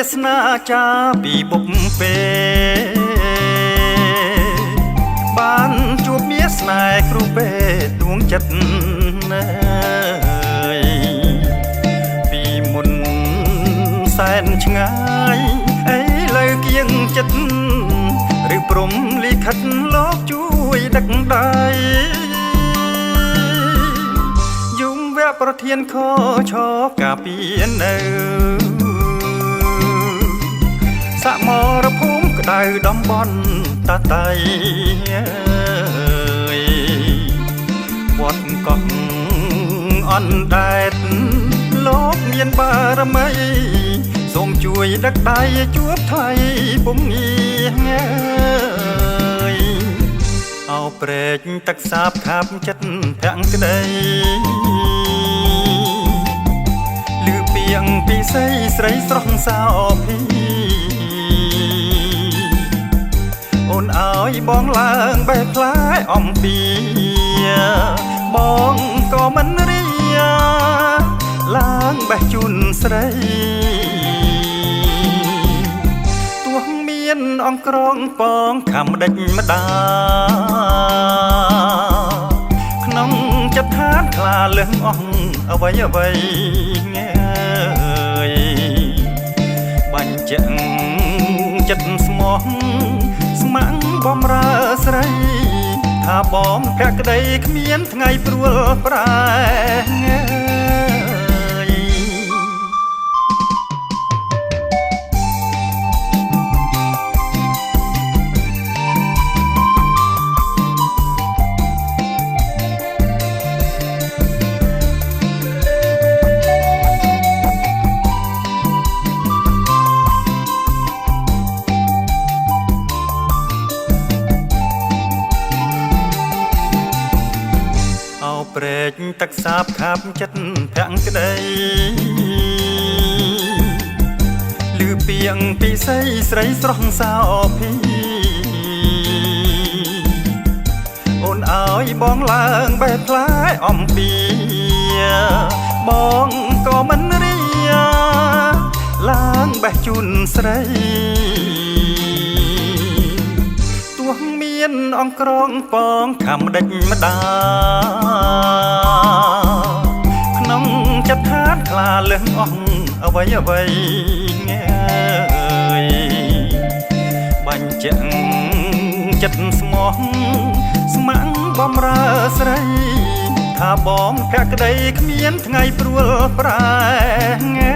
វាសនាចាពីបុព្ពេបានជួបមាសស្នេហ៍គ្រូពេទ្យដួងចិត្តពីមុនសែនឆ្ងាយឥឡូវគៀងចិត្តឬព្រំលិខិតលោកជួយដឹកដៃយំវគ្គប្រធានខឈការពីនៅសមរភូមិក្តៅតំបន់តាតៃវត្តកោះអនដែតលោកមានបារមីសូមជួយដឹកដៃជួបថៃពុំងាអោព្រែកទឹកសាបខាប់ចិត្តភាំងក្តីលឺពីងពីស្រីស្រស់សោភីអូនឲ្យបងឡើងបែបផ្លែអំពីបងក៏មិនរៀឡើងបេះជូនស្រីទោះមានអង្គក្រងបងខំដេចម្ដាក្នុងចិត្តឋានខ្លាលឹងអស់អ្វីងើយបាញ់ជាក់ចិត្តស្មោះស្មាំងបំរើស្រីថាបងភក្តីគ្មានថ្ងៃព្រួលប្រែព្រែកទឹកសាបខាប់ចិត្តភាំងក្តីលឺពីងពីស្រីស្រស់សោភីអូនឲ្យបងឡើងបែបផ្លែអំពីបងក៏មិនរៀឡើងបេះជូនស្រីមានអង្គក្រងបងខំដេចម្ដាក្នុងចិត្តឋានខ្លាលឹងអស់អ្វីងើយបាញ់ជាក់ចិត្តស្មោះស្មាំងបំរើស្រីថាបងភក្តីគ្មានថ្ងៃព្រួលប្រែ